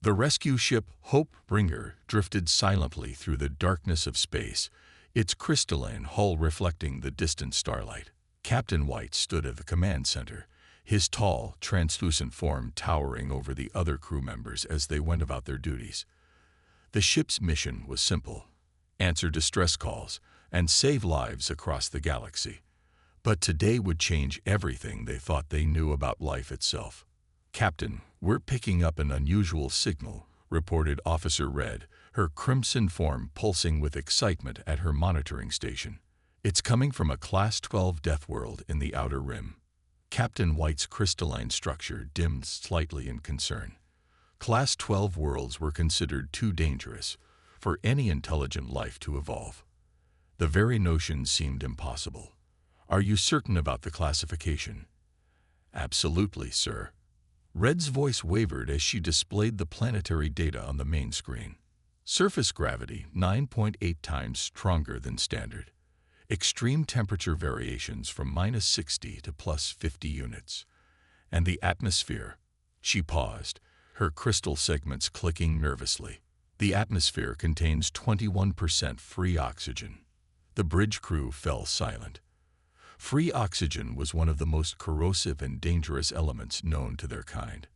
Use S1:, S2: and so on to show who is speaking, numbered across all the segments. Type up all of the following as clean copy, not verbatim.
S1: The rescue ship Hope Bringer drifted silently through the darkness of space, its crystalline hull reflecting the distant starlight. Captain White stood at the command center, his tall, translucent form towering over the other crew members as they went about their duties. The ship's mission was simple: answer distress calls and save lives across the galaxy. But today would change everything they thought they knew about life itself. "Captain, we're picking up an unusual signal," reported Officer Red, her crimson form pulsing with excitement at her monitoring station. "It's coming from a Class 12 death world in the Outer Rim." Captain White's crystalline structure dimmed slightly in concern. Class 12 worlds were considered too dangerous for any intelligent life to evolve. The very notion seemed impossible. "Are you certain about the classification?" "Absolutely, sir." Red's voice wavered as she displayed the planetary data on the main screen. Surface gravity 9.8 times stronger than standard. Extreme temperature variations from -60 to +50 units. And the atmosphere. She paused, her crystal segments clicking nervously. The atmosphere contains 21% free oxygen. The bridge crew fell silent. Free oxygen was one of the most corrosive and dangerous elements known to their kind.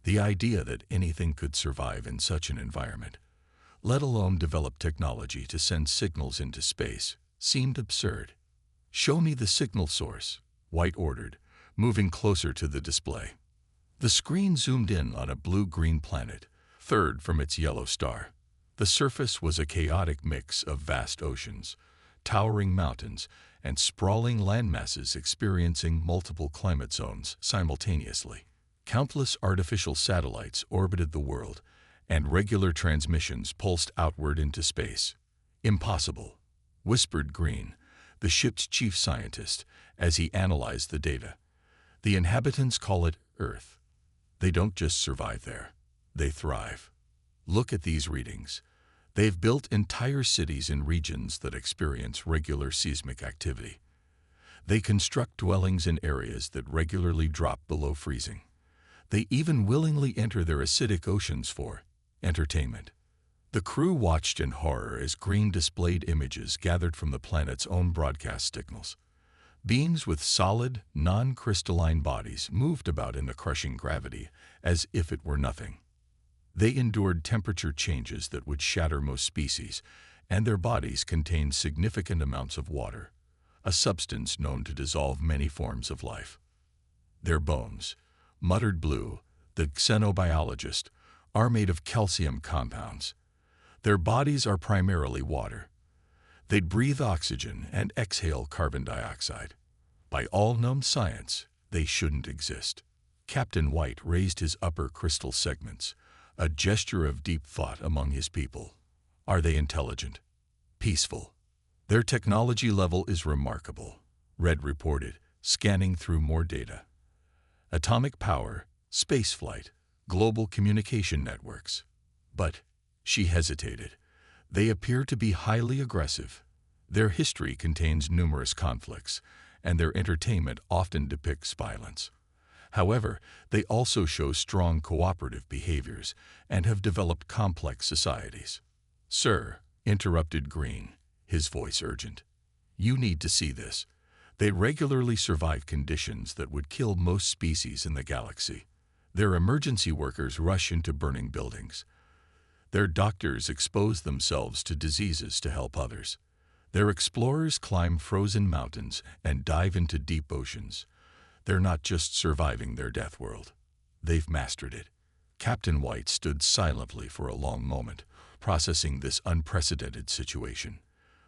S1: The idea that anything could survive in such an environment, let alone develop technology to send signals into space, seemed absurd. "Show me the signal source," White ordered, moving closer to the display. The screen zoomed in on a blue-green planet, third from its yellow star. The surface was a chaotic mix of vast oceans, towering mountains, and sprawling landmasses experiencing multiple climate zones simultaneously. Countless artificial satellites orbited the world, and regular transmissions pulsed outward into space. "Impossible," whispered Green, the ship's chief scientist, as he analyzed the data. "The inhabitants call it Earth. They don't just survive there, they thrive. Look at these readings. They've built entire cities in regions that experience regular seismic activity. They construct dwellings in areas that regularly drop below freezing. They even willingly enter their acidic oceans for entertainment." The crew watched in horror as Green displayed images gathered from the planet's own broadcast signals. Beings with solid, non-crystalline bodies moved about in the crushing gravity as if it were nothing. They endured temperature changes that would shatter most species, and their bodies contained significant amounts of water, a substance known to dissolve many forms of life. "Their bones," muttered Blue, the xenobiologist, "are made of calcium compounds. Their bodies are primarily water. They'd breathe oxygen and exhale carbon dioxide. By all known science, they shouldn't exist." Captain White raised his upper crystal segments, a gesture of deep thought among his people. "Are they intelligent? Peaceful? Their technology level is remarkable," Red reported, scanning through more data. "Atomic power, spaceflight, global communication networks. But," she hesitated, "they appear to be highly aggressive. Their history contains numerous conflicts, and their entertainment often depicts violence. However, they also show strong cooperative behaviors and have developed complex societies." "Sir," interrupted Green, his voice urgent, "you need to see this. They regularly survive conditions that would kill most species in the galaxy. Their emergency workers rush into burning buildings. Their doctors expose themselves to diseases to help others. Their explorers climb frozen mountains and dive into deep oceans. They're not just surviving their death world. They've mastered it." Captain White stood silently for a long moment, processing this unprecedented situation.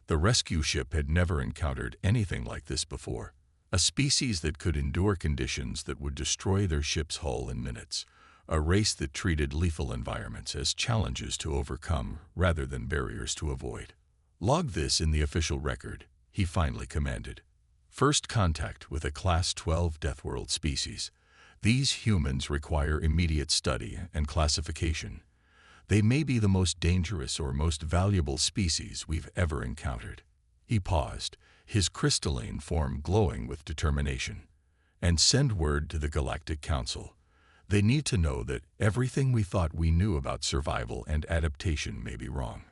S1: The rescue ship had never encountered anything like this before. A species that could endure conditions that would destroy their ship's hull in minutes. A race that treated lethal environments as challenges to overcome rather than barriers to avoid. "Log this in the official record," he finally commanded. "First contact with a Class 12 death world species. These humans require immediate study and classification. They may be the most dangerous or most valuable species we've ever encountered." He paused, his crystalline form glowing with determination. "And send word to the Galactic Council. They need to know that everything we thought we knew about survival and adaptation may be wrong.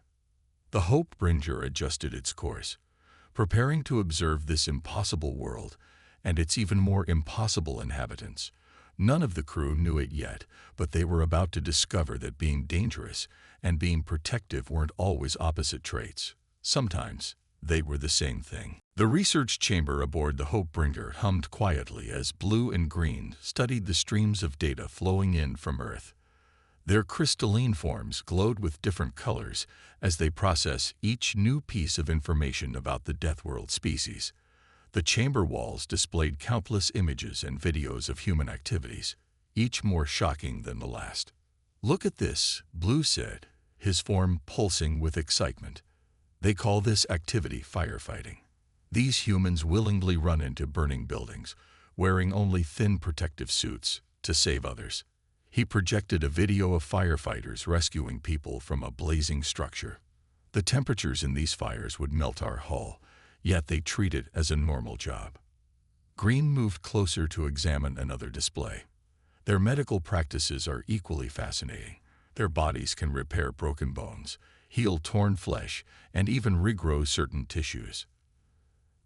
S1: The Hope Bringer adjusted its course, preparing to observe this impossible world and its even more impossible inhabitants. None of the crew knew it yet, but they were about to discover that being dangerous and being protective weren't always opposite traits. Sometimes they were the same thing. The research chamber aboard the Hope Bringer hummed quietly as Blue and Green studied the streams of data flowing in from Earth. Their crystalline forms glowed with different colors as they process each new piece of information about the Deathworld species. The chamber walls displayed countless images and videos of human activities, each more shocking than the last. "Look at this," Blue said, his form pulsing with excitement. "They call this activity firefighting. These humans willingly run into burning buildings, wearing only thin protective suits, to save others." He projected a video of firefighters rescuing people from a blazing structure. The temperatures in these fires would melt our hull, yet they treat it as a normal job. Green moved closer to examine another display. Their medical practices are equally fascinating. Their bodies can repair broken bones, heal torn flesh, and even regrow certain tissues.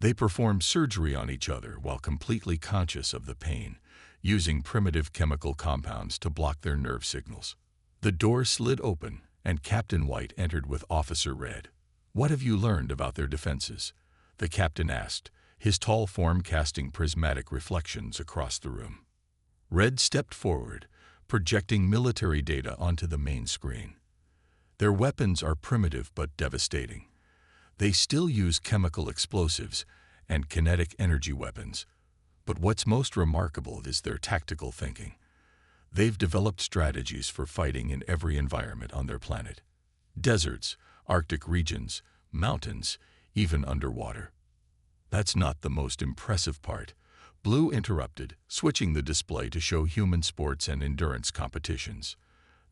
S1: They perform surgery on each other while completely conscious of the pain, using primitive chemical compounds to block their nerve signals. The door slid open, and Captain White entered with Officer Red. "What have you learned about their defenses?" the captain asked, his tall form casting prismatic reflections across the room. Red stepped forward, projecting military data onto the main screen. "Their weapons are primitive but devastating. They still use chemical explosives and kinetic energy weapons. But what's most remarkable is their tactical thinking. They've developed strategies for fighting in every environment on their planet. Deserts, Arctic regions, mountains, even underwater." "That's not the most impressive part," Blue interrupted, switching the display to show human sports and endurance competitions.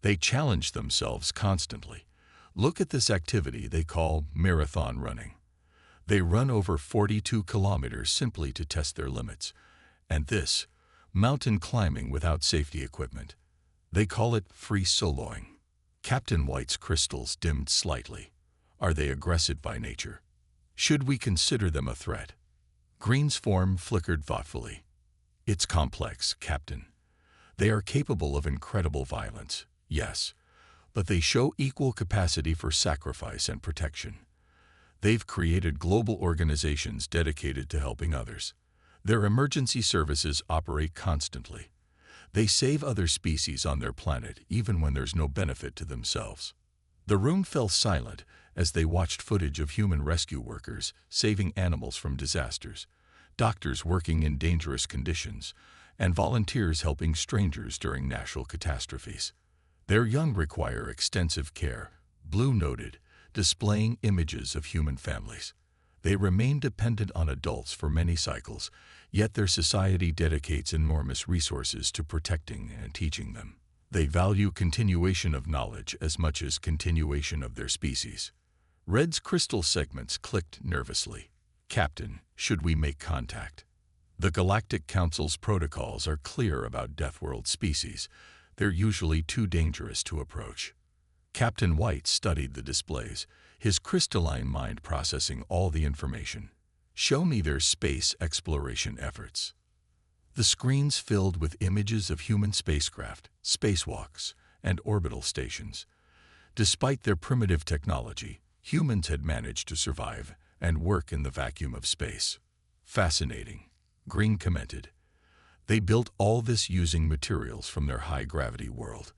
S1: "They challenge themselves constantly. Look at this activity they call marathon running. They run over 42 kilometers simply to test their limits. And this, mountain climbing without safety equipment. They call it free soloing." Captain White's crystals dimmed slightly. "Are they aggressive by nature? Should we consider them a threat?" Green's form flickered thoughtfully. "It's complex, Captain. They are capable of incredible violence, yes, but they show equal capacity for sacrifice and protection. They've created global organizations dedicated to helping others. Their emergency services operate constantly. They save other species on their planet even when there's no benefit to themselves." The room fell silent as they watched footage of human rescue workers saving animals from disasters, doctors working in dangerous conditions, and volunteers helping strangers during natural catastrophes. "Their young require extensive care," Blue noted, displaying images of human families. "They remain dependent on adults for many cycles, yet their society dedicates enormous resources to protecting and teaching them. They value continuation of knowledge as much as continuation of their species." Red's crystal segments clicked nervously. "Captain, should we make contact? The Galactic Council's protocols are clear about Deathworld species. They're usually too dangerous to approach." Captain White studied the displays, his crystalline mind processing all the information. "Show me their space exploration efforts." The screens filled with images of human spacecraft, spacewalks, and orbital stations. Despite their primitive technology, humans had managed to survive and work in the vacuum of space. "Fascinating," Green commented. "They built all this using materials from their high-gravity world.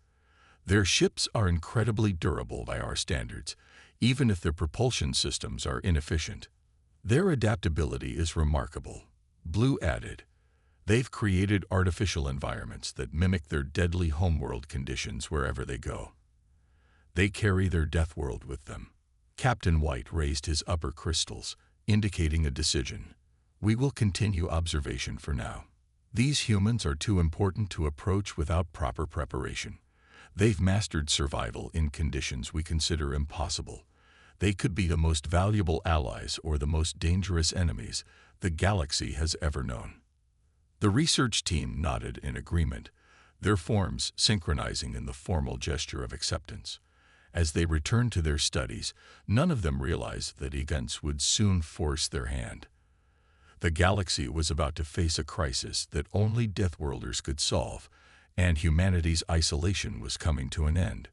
S1: Their ships are incredibly durable by our standards, even if their propulsion systems are inefficient. Their adaptability is remarkable," Blue added. "They've created artificial environments that mimic their deadly homeworld conditions wherever they go. They carry their death world with them." Captain White raised his upper crystals, indicating a decision. "We will continue observation for now. These humans are too important to approach without proper preparation. They've mastered survival in conditions we consider impossible. They could be the most valuable allies or the most dangerous enemies the galaxy has ever known." The research team nodded in agreement, their forms synchronizing in the formal gesture of acceptance. As they returned to their studies, none of them realized that events would soon force their hand. The galaxy was about to face a crisis that only deathworlders could solve, and humanity's isolation was coming to an end.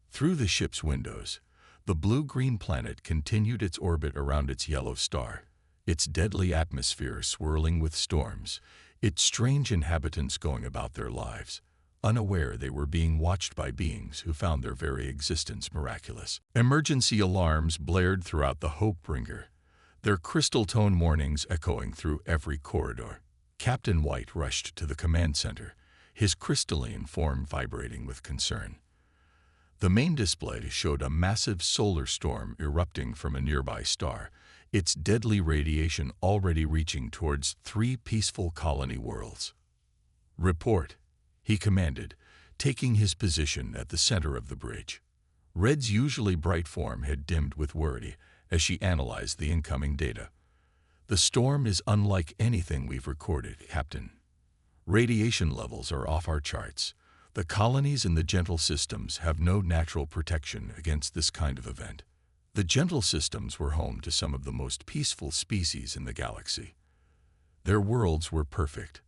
S1: Through the ship's windows, the blue-green planet continued its orbit around its yellow star, its deadly atmosphere swirling with storms, its strange inhabitants going about their lives, unaware they were being watched by beings who found their very existence miraculous. Emergency alarms blared throughout the Hopebringer, their crystal-tone warnings echoing through every corridor. Captain White rushed to the command center, his crystalline form vibrating with concern. The main display showed a massive solar storm erupting from a nearby star, its deadly radiation already reaching towards 3 peaceful colony worlds. "Report," he commanded, taking his position at the center of the bridge. Red's usually bright form had dimmed with worry as she analyzed the incoming data. "The storm is unlike anything we've recorded, Captain. Radiation levels are off our charts. The colonies in the Gentle Systems have no natural protection against this kind of event." The Gentle Systems were home to some of the most peaceful species in the galaxy. Their worlds were perfect.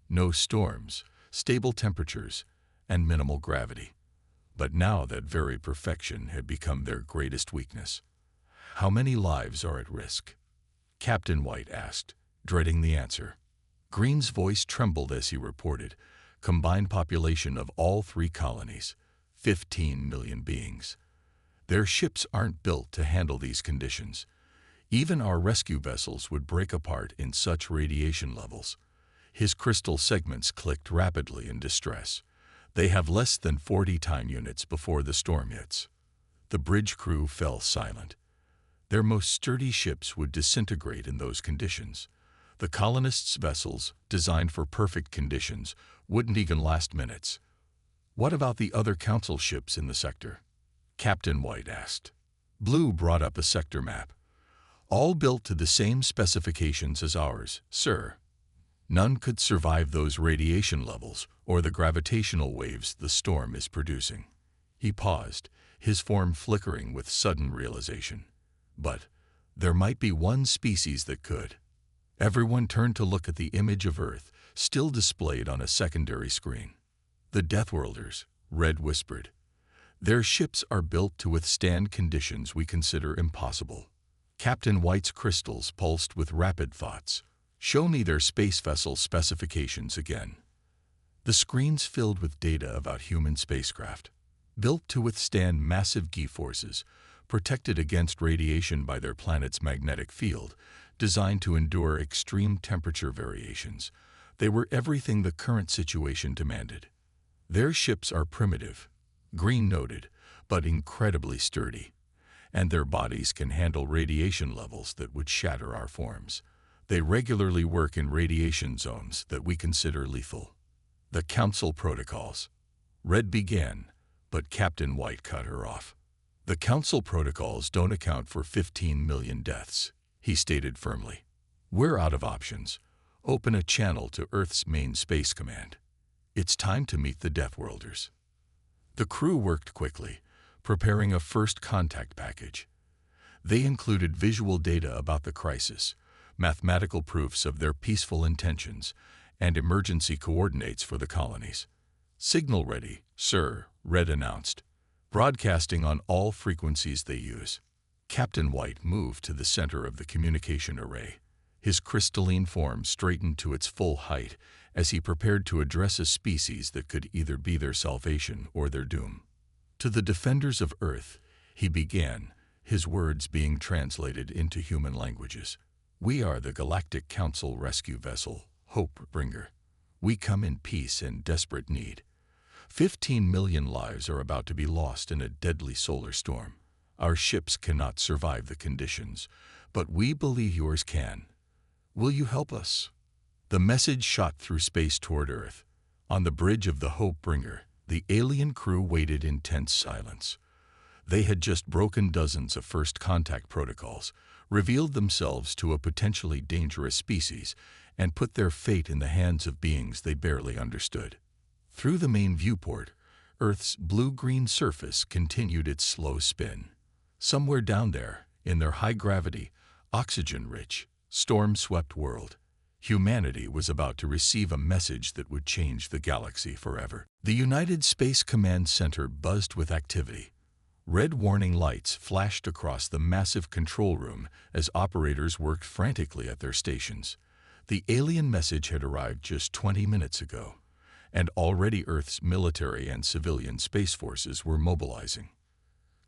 S1: No storms, stable temperatures, and minimal gravity. But now that very perfection had become their greatest weakness. "How many lives are at risk?" Captain White asked, dreading the answer. Green's voice trembled as he reported, "Combined population of all 3 colonies, 15 million beings. Their ships aren't built to handle these conditions. Even our rescue vessels would break apart in such radiation levels." His crystal segments clicked rapidly in distress. "They have less than 40 time units before the storm hits." The bridge crew fell silent. Their most sturdy ships would disintegrate in those conditions. The colonists' vessels, designed for perfect conditions, wouldn't even last minutes. "What about the other council ships in the sector?" Captain White asked. Blue brought up a sector map. "All built to the same specifications as ours, sir. None could survive those radiation levels or the gravitational waves the storm is producing." He paused, his form flickering with sudden realization. "But there might be one species that could." Everyone turned to look at the image of Earth, still displayed on a secondary screen. "The deathworlders," Red whispered. "Their ships are built to withstand conditions we consider impossible." Captain White's crystals pulsed with rapid thoughts. "Show me their space vessel specifications again." The screens filled with data about human spacecraft. Built to withstand massive G-forces, protected against radiation by their planet's magnetic field, designed to endure extreme temperature variations. They were everything the current situation demanded. "Their ships are primitive," Green noted, "but incredibly sturdy. And their bodies can handle radiation levels that would shatter our forms. They regularly work in radiation zones that we consider lethal." "The Council protocols," Red began, but Captain White cut her off. "The Council protocols don't account for 15 million deaths," he stated firmly. "We're out of options. Open a channel to Earth's main space command. It's time to meet the deathworlders." The crew worked quickly, preparing a first contact package. They included visual data about the crisis, mathematical proofs of their peaceful intentions, and emergency coordinates for the colonies. "Signal ready, sir," Red announced, "broadcasting on all frequencies they use." Captain White moved to the center of the communication array, his crystalline form straightened to its full height as he prepared to address a species that could either be their salvation or their doom. "To the defenders of Earth," he began, his words being translated into human languages. "We are the Galactic Council rescue vessel, Hopebringer. We come in peace and desperate need. 15 million lives are about to be lost in a deadly solar storm. Our ships cannot survive the conditions, but we believe yours can. Will you help us?" The message shot through space toward Earth. On the bridge of the Hopebringer, the alien crew waited in tense silence. They had just broken dozens of first contact protocols, revealed themselves to a potentially dangerous species, and put their fate in the hands of beings they barely understood. Through the main viewport, Earth's blue-green surface continued its slow spin. Somewhere down there, in their high-gravity, oxygen-rich, storm-swept world, humanity was about to receive a message that would change the galaxy forever. The United Space Command Center buzzed with activity. Red warning lights flashed across the massive control room as operators worked frantically at their stations. The alien message had arrived just 20 minutes ago, and already Earth's military and civilian space forces were mobilizing.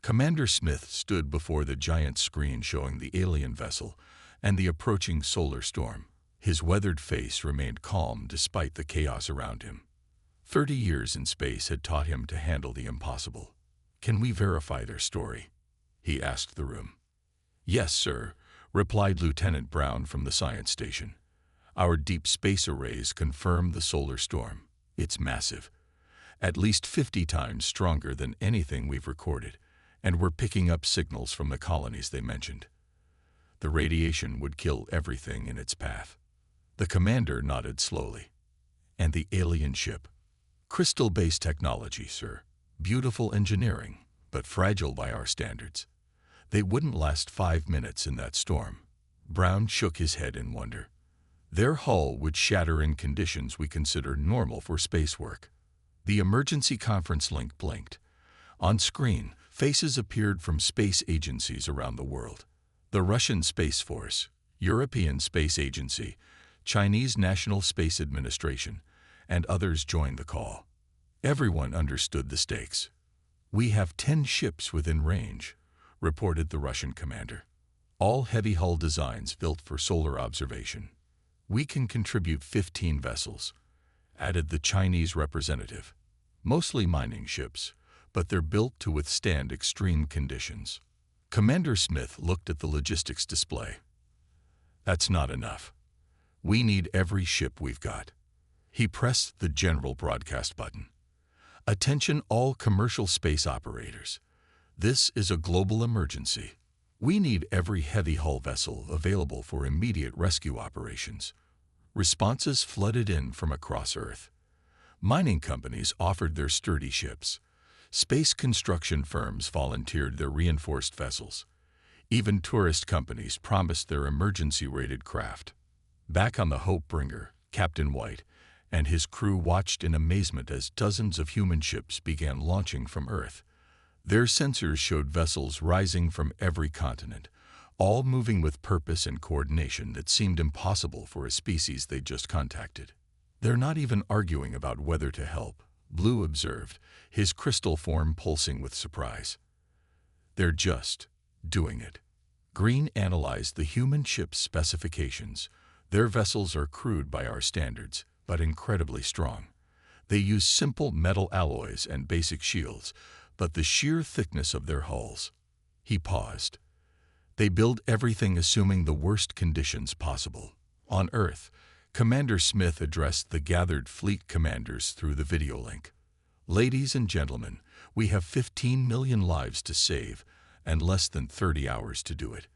S1: Commander Smith stood before the giant screen showing the alien vessel and the approaching solar storm. His weathered face remained calm despite the chaos around him. 30 years in space had taught him to handle the impossible. "Can we verify their story?" he asked the room. "Yes, sir," replied Lieutenant Brown from the science station. "Our deep space arrays confirm the solar storm. It's massive, at least 50 times stronger than anything we've recorded, and we're picking up signals from the colonies they mentioned. The radiation would kill everything in its path." The commander nodded slowly. "And the alien ship?" "Crystal-based technology, sir. Beautiful engineering, but fragile by our standards. They wouldn't last 5 minutes in that storm." Brown shook his head in wonder. "Their hull would shatter in conditions we consider normal for space work." The emergency conference link blinked. On screen, faces appeared from space agencies around the world. The Russian Space Force, European Space Agency, Chinese National Space Administration, and others joined the call. Everyone understood the stakes. "We have 10 ships within range," reported the Russian commander. "All heavy hull designs built for solar observation. We can contribute 15 vessels," added the Chinese representative. "Mostly mining ships, but they're built to withstand extreme conditions." Commander Smith looked at the logistics display. "That's not enough. We need every ship we've got." He pressed the general broadcast button. "Attention all commercial space operators. This is a global emergency. We need every heavy hull vessel available for immediate rescue operations." Responses flooded in from across Earth. Mining companies offered their sturdy ships. Space construction firms volunteered their reinforced vessels. Even tourist companies promised their emergency-rated craft. Back on the Hope Bringer, Captain White and his crew watched in amazement as dozens of human ships began launching from Earth. Their sensors showed vessels rising from every continent, all moving with purpose and coordination that seemed impossible for a species they'd just contacted. "They're not even arguing about whether to help," Blue observed, his crystal form pulsing with surprise. "They're just doing it." Green analyzed the human ship's specifications. Their vessels are crude by our standards, but incredibly strong. They use simple metal alloys and basic shields, but the sheer thickness of their hulls. He paused. "They build everything assuming the worst conditions possible." On Earth, Commander Smith addressed the gathered fleet commanders through the video link. "Ladies and gentlemen, we have 15 million lives to save and less than 30 hours to do it.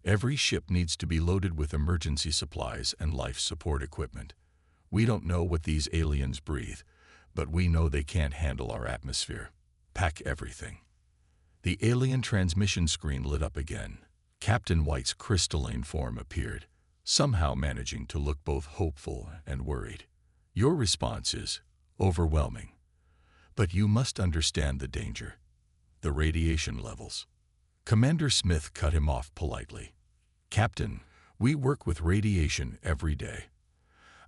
S1: Every ship needs to be loaded with emergency supplies and life support equipment. We don't know what these aliens breathe, but we know they can't handle our atmosphere. Pack everything." The alien transmission screen lit up again. Captain White's crystalline form appeared, somehow managing to look both hopeful and worried. "Your response is overwhelming. But you must understand the danger. The radiation levels." Commander Smith cut him off politely. "Captain, we work with radiation every day.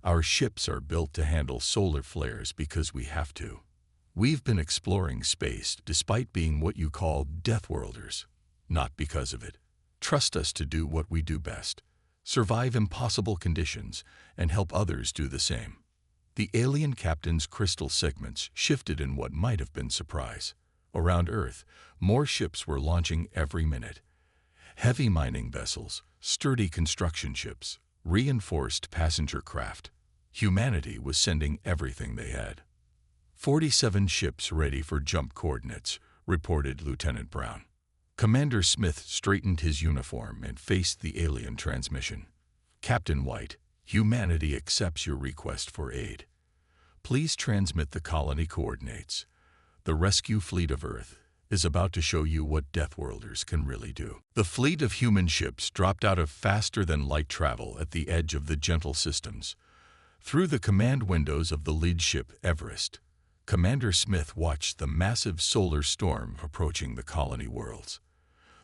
S1: Our ships are built to handle solar flares because we have to. We've been exploring space despite being what you call deathworlders, not because of it. Trust us to do what we do best, survive impossible conditions, and help others do the same." The alien captain's crystal segments shifted in what might have been surprise. Around Earth, more ships were launching every minute. Heavy mining vessels, sturdy construction ships, reinforced passenger craft. Humanity was sending everything they had. 47 ships ready for jump coordinates, reported Lieutenant Brown. Commander Smith straightened his uniform and faced the alien transmission. "Captain White, humanity accepts your request for aid. Please transmit the colony coordinates. The rescue fleet of Earth is about to show you what deathworlders can really do. The fleet of human ships dropped out of faster-than-light travel at the edge of the gentle systems. Through the command windows of the lead ship, Everest, Commander Smith watched the massive solar storm approaching the colony worlds.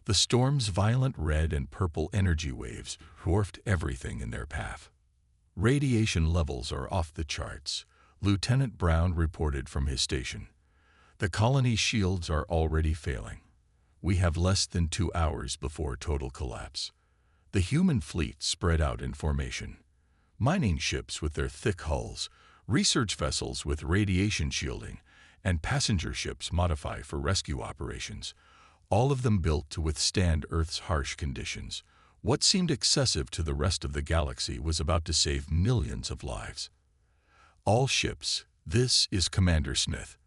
S1: The storm's violent red and purple energy waves dwarfed everything in their path. Radiation levels are off the charts, Lieutenant Brown reported from his station. The colony's shields are already failing. We have less than 2 hours before total collapse. The human fleet spread out in formation. Mining ships with their thick hulls, research vessels with radiation shielding, and passenger ships modified for rescue operations, all of them built to withstand Earth's harsh conditions. What seemed excessive to the rest of the galaxy was about to save millions of lives. All ships, this is Commander Smith.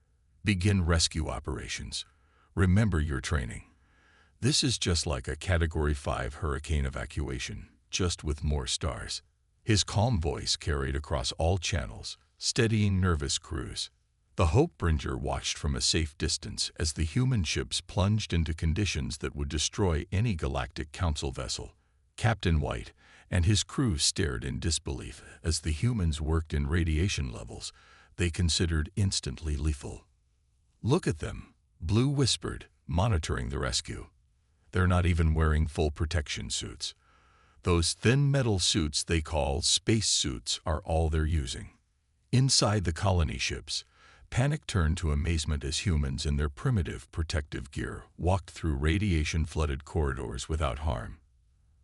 S1: Begin rescue operations. Remember your training. This is just like a Category 5 hurricane evacuation, just with more stars. His calm voice carried across all channels, steadying nervous crews. The Hopebringer watched from a safe distance as the human ships plunged into conditions that would destroy any Galactic Council vessel. Captain White and his crew stared in disbelief as the humans worked in radiation levels they considered instantly lethal. "Look at them," Blue whispered, monitoring the rescue. "They're not even wearing full protection suits. Those thin metal suits they call space suits are all they're using." Inside the colony ships, panic turned to amazement as humans in their primitive protective gear walked through radiation-flooded corridors without harm.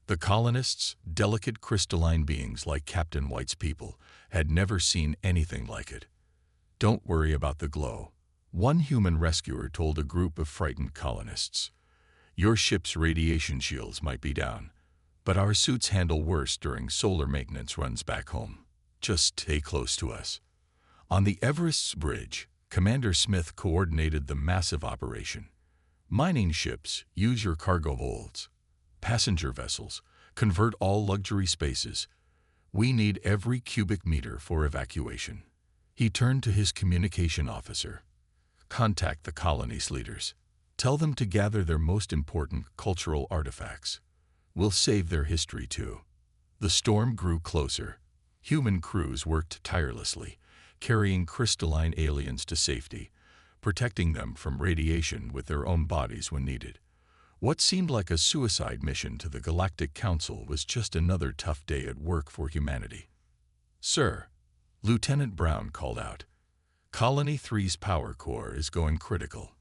S1: The colonists, delicate crystalline beings like Captain White's people, had never seen anything like it. "Don't worry about the glow," one human rescuer told a group of frightened colonists. "Your ship's radiation shields might be down, but our suits handle worse during solar maintenance runs back home. Just stay close to us." On the Everest's bridge, Commander Smith coordinated the massive operation. "Mining ships, use your cargo holds. Passenger vessels, convert all luxury spaces. We need every cubic meter for evacuation." He turned to his communication officer. "Contact the colony's leaders. Tell them to gather their most important cultural artifacts. We'll save their history too." The storm grew closer. Human crews worked tirelessly, carrying crystalline aliens to safety, protecting them from radiation with their own bodies when needed. What seemed like a suicide mission to the Galactic Council was just another tough day at work for humanity. "Sir," Lieutenant Brown called out, "Colony 3's power core is going critical.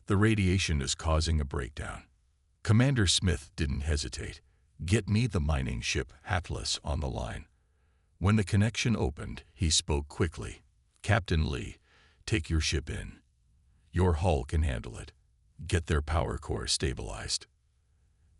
S1: The radiation is causing a breakdown." Commander Smith didn't hesitate. "Get me the mining ship Atlas on the line." When the connection opened, he spoke quickly. "Captain Lee, take your ship in. Your hull can handle it. Get their power core stabilized."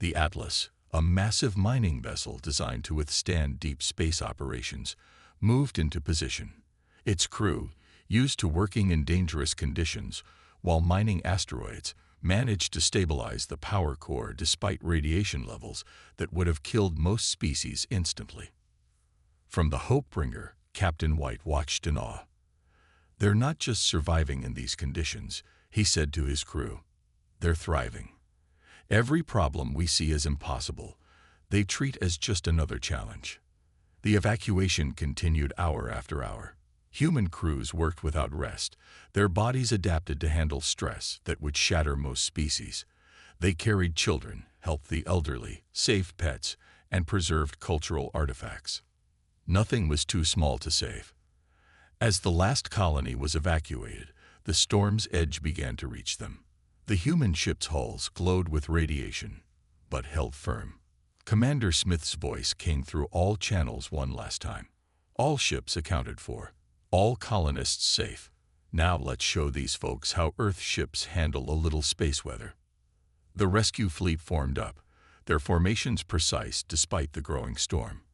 S1: The Atlas, a massive mining vessel designed to withstand deep space operations, moved into position. Its crew, used to working in dangerous conditions while mining asteroids, managed to stabilize the power core despite radiation levels that would have killed most species instantly. From the Hopebringer, Captain White watched in awe. "They're not just surviving in these conditions," he said to his crew. "They're thriving. Every problem we see as impossible, they treat as just another challenge." The evacuation continued hour after hour. Human crews worked without rest. Their bodies adapted to handle stress that would shatter most species. They carried children, helped the elderly, saved pets, and preserved cultural artifacts. Nothing was too small to save. As the last colony was evacuated, the storm's edge began to reach them. The human ship's hulls glowed with radiation, but held firm. Commander Smith's voice came through all channels one last time. "All ships accounted for. All colonists safe. Now let's show these folks how Earth ships handle a little space weather." The rescue fleet formed up, their formations precise despite the growing storm.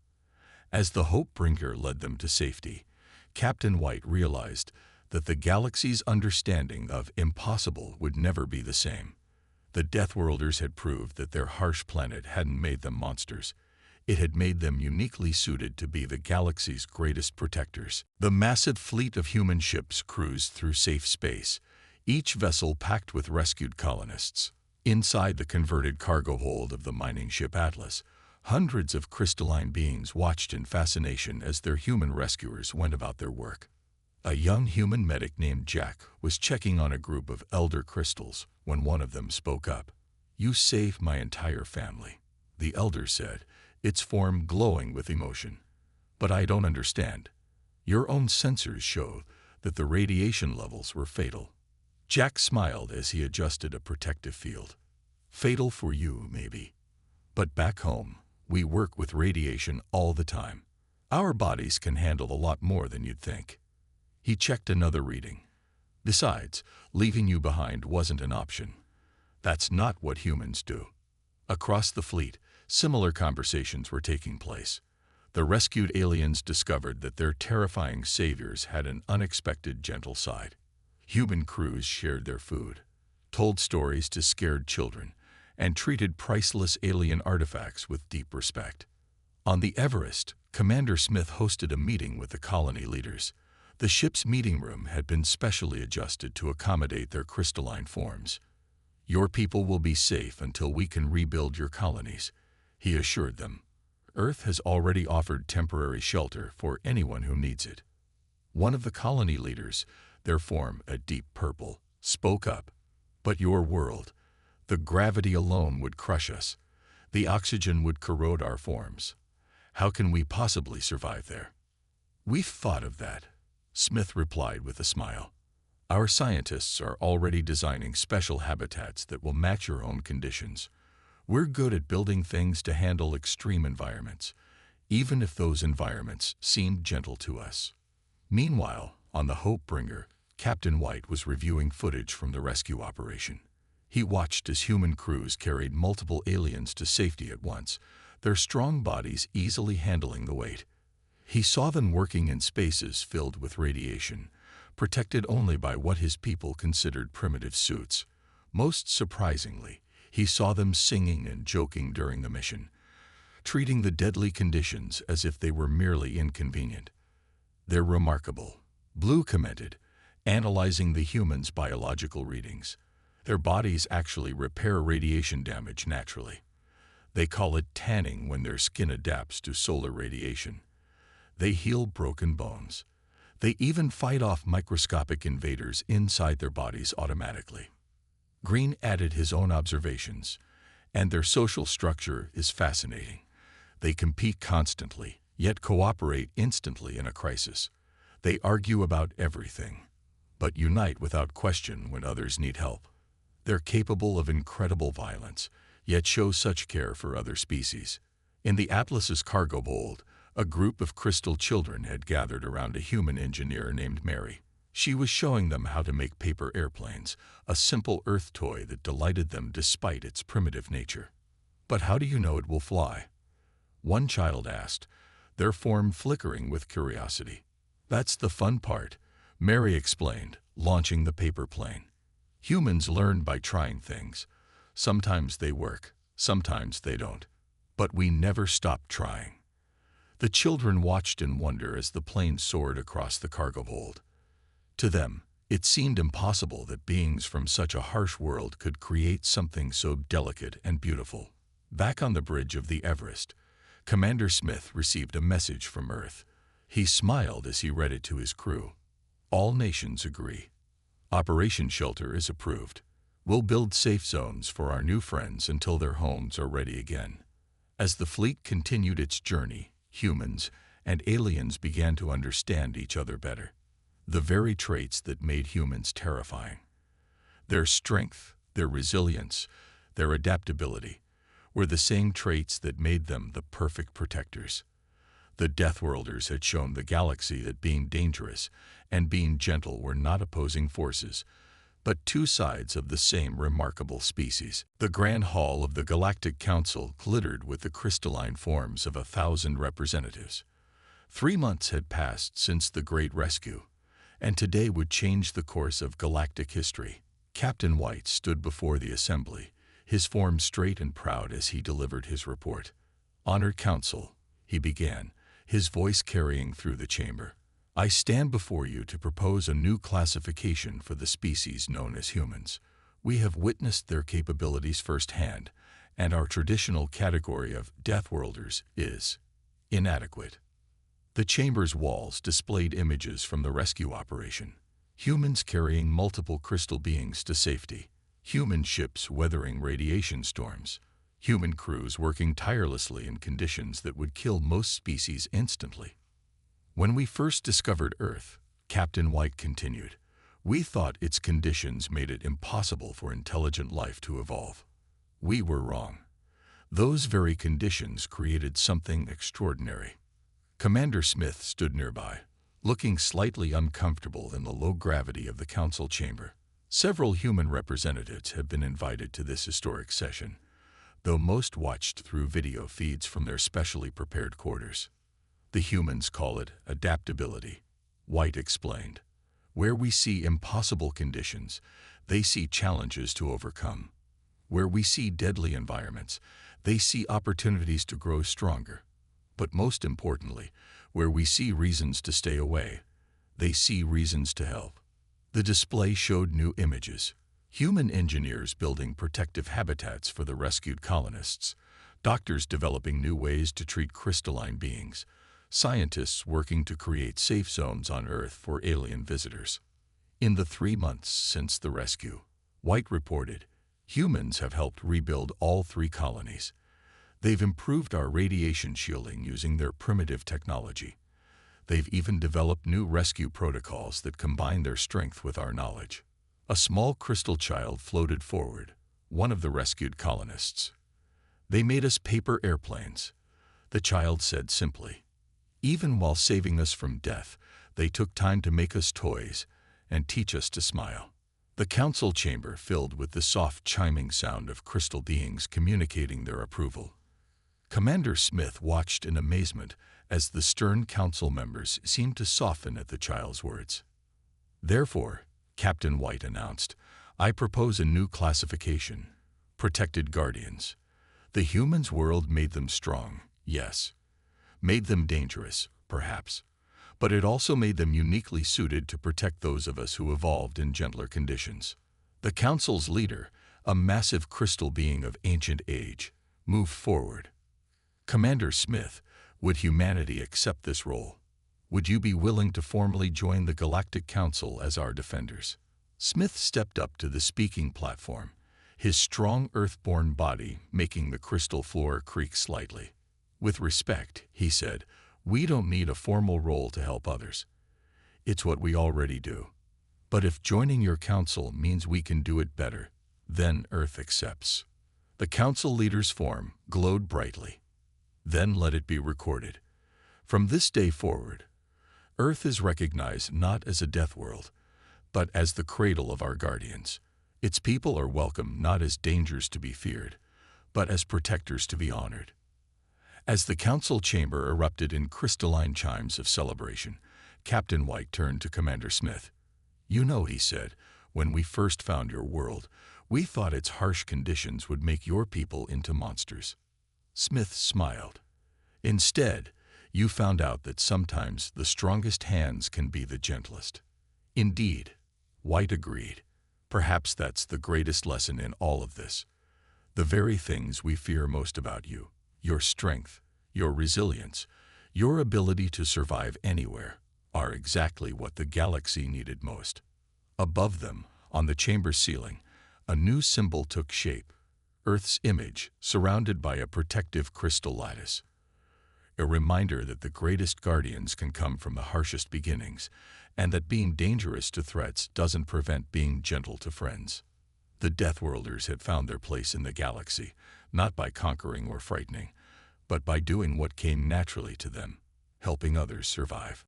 S1: As the Hopebringer led them to safety, Captain White realized that the galaxy's understanding of impossible would never be the same. The deathworlders had proved that their harsh planet hadn't made them monsters. It had made them uniquely suited to be the galaxy's greatest protectors. The massive fleet of human ships cruised through safe space, each vessel packed with rescued colonists. Inside the converted cargo hold of the mining ship Atlas, hundreds of crystalline beings watched in fascination as their human rescuers went about their work. A young human medic named Jack was checking on a group of elder crystals when one of them spoke up. "You saved my entire family," the elder said, its form glowing with emotion. "But I don't understand. Your own sensors show that the radiation levels were fatal." Jack smiled as he adjusted a protective field. "Fatal for you, maybe. But back home, we work with radiation all the time. Our bodies can handle a lot more than you'd think." He checked another reading. "Besides, leaving you behind wasn't an option. That's not what humans do." Across the fleet, similar conversations were taking place. The rescued aliens discovered that their terrifying saviors had an unexpected gentle side. Human crews shared their food, told stories to scared children, and treated priceless alien artifacts with deep respect. On the Everest, Commander Smith hosted a meeting with the colony leaders. The ship's meeting room had been specially adjusted to accommodate their crystalline forms. "Your people will be safe until we can rebuild your colonies," he assured them. "Earth has already offered temporary shelter for anyone who needs it." One of the colony leaders, their form a deep purple, spoke up. "But your world, the gravity alone would crush us. The oxygen would corrode our forms. How can we possibly survive there?" "We've thought of that," Smith replied with a smile. "Our scientists are already designing special habitats that will match your own conditions. We're good at building things to handle extreme environments, even if those environments seem gentle to us." Meanwhile, on the Hope Bringer, Captain White was reviewing footage from the rescue operation. He watched as human crews carried multiple aliens to safety at once, their strong bodies easily handling the weight. He saw them working in spaces filled with radiation, protected only by what his people considered primitive suits. Most surprisingly, he saw them singing and joking during the mission, treating the deadly conditions as if they were merely inconvenient. "They're remarkable," Blue commented, analyzing the humans' biological readings. "Their bodies actually repair radiation damage naturally. They call it tanning when their skin adapts to solar radiation. They heal broken bones. They even fight off microscopic invaders inside their bodies automatically." Green added his own observations. "And their social structure is fascinating. They compete constantly, yet cooperate instantly in a crisis. They argue about everything, but unite without question when others need help. They're capable of incredible violence, yet show such care for other species." In the Atlas's cargo hold, a group of crystal children had gathered around a human engineer named Mary. She was showing them how to make paper airplanes, a simple Earth toy that delighted them despite its primitive nature. "But how do you know it will fly?" one child asked, their form flickering with curiosity. "That's the fun part," Mary explained, launching the paper plane. "Humans learn by trying things. Sometimes they work, sometimes they don't. But we never stop trying." The children watched in wonder as the plane soared across the cargo hold. To them, it seemed impossible that beings from such a harsh world could create something so delicate and beautiful. Back on the bridge of the Everest, Commander Smith received a message from Earth. He smiled as he read it to his crew. "All nations agree. Operation Shelter is approved. We'll build safe zones for our new friends until their homes are ready again." As the fleet continued its journey, humans and aliens began to understand each other better. The very traits that made humans terrifying, their strength, their resilience, their adaptability, were the same traits that made them the perfect protectors. The deathworlders had shown the galaxy that being dangerous and being gentle were not opposing forces, but two sides of the same remarkable species. The Grand Hall of the Galactic Council glittered with the crystalline forms of 1,000 representatives. 3 months had passed since the Great Rescue, and today would change the course of galactic history. Captain White stood before the assembly, his form straight and proud as he delivered his report. "Honored Council," he began, his voice carrying through the chamber. "I stand before you to propose a new classification for the species known as humans. We have witnessed their capabilities firsthand, and our traditional category of deathworlders is inadequate." The chamber's walls displayed images from the rescue operation. Humans carrying multiple crystal beings to safety. Human ships weathering radiation storms. Human crews working tirelessly in conditions that would kill most species instantly. "When we first discovered Earth," Captain White continued, "we thought its conditions made it impossible for intelligent life to evolve. We were wrong. Those very conditions created something extraordinary." Commander Smith stood nearby, looking slightly uncomfortable in the low gravity of the council chamber. Several human representatives have been invited to this historic session, though most watched through video feeds from their specially prepared quarters. "The humans call it adaptability," White explained. "Where we see impossible conditions, they see challenges to overcome. Where we see deadly environments, they see opportunities to grow stronger. But most importantly, where we see reasons to stay away, they see reasons to help." The display showed new images. Human engineers building protective habitats for the rescued colonists, doctors developing new ways to treat crystalline beings, scientists working to create safe zones on Earth for alien visitors. "In the 3 months since the rescue," White reported, "humans have helped rebuild all 3 colonies. They've improved our radiation shielding using their primitive technology. They've even developed new rescue protocols that combine their strength with our knowledge." A small crystal child floated forward, one of the rescued colonists. "They made us paper airplanes," the child said simply. "Even while saving us from death, they took time to make us toys and teach us to smile." The council chamber filled with the soft chiming sound of crystal beings communicating their approval. Commander Smith watched in amazement as the stern council members seemed to soften at the child's words. "Therefore," Captain White announced, "I propose a new classification: Protected Guardians. The humans' world made them strong, yes. Made them dangerous, perhaps. But it also made them uniquely suited to protect those of us who evolved in gentler conditions." The council's leader, a massive crystal being of ancient age, moved forward. "Commander Smith, would humanity accept this role? Would you be willing to formally join the Galactic Council as our defenders?" Smith stepped up to the speaking platform, his strong earth-born body making the crystal floor creak slightly. "With respect," he said, "we don't need a formal role to help others. It's what we already do. But if joining your council means we can do it better, then Earth accepts." The council leader's form glowed brightly. "Then let it be recorded. From this day forward, Earth is recognized not as a death world, but as the cradle of our guardians. Its people are welcome not as dangers to be feared, but as protectors to be honored." As the council chamber erupted in crystalline chimes of celebration, Captain White turned to Commander Smith. "You know," he said, "when we first found your world, we thought its harsh conditions would make your people into monsters." Smith smiled. "Instead, you found out that sometimes the strongest hands can be the gentlest." "Indeed," White agreed. "Perhaps that's the greatest lesson in all of this. The very things we fear most about you, your strength, your resilience, your ability to survive anywhere, are exactly what the galaxy needed most." Above them, on the chamber's ceiling, a new symbol took shape: Earth's image surrounded by a protective crystal lattice. A reminder that the greatest guardians can come from the harshest beginnings, and that being dangerous to threats doesn't prevent being gentle to friends. The deathworlders had found their place in the galaxy, not by conquering or frightening, but by doing what came naturally to them: helping others survive.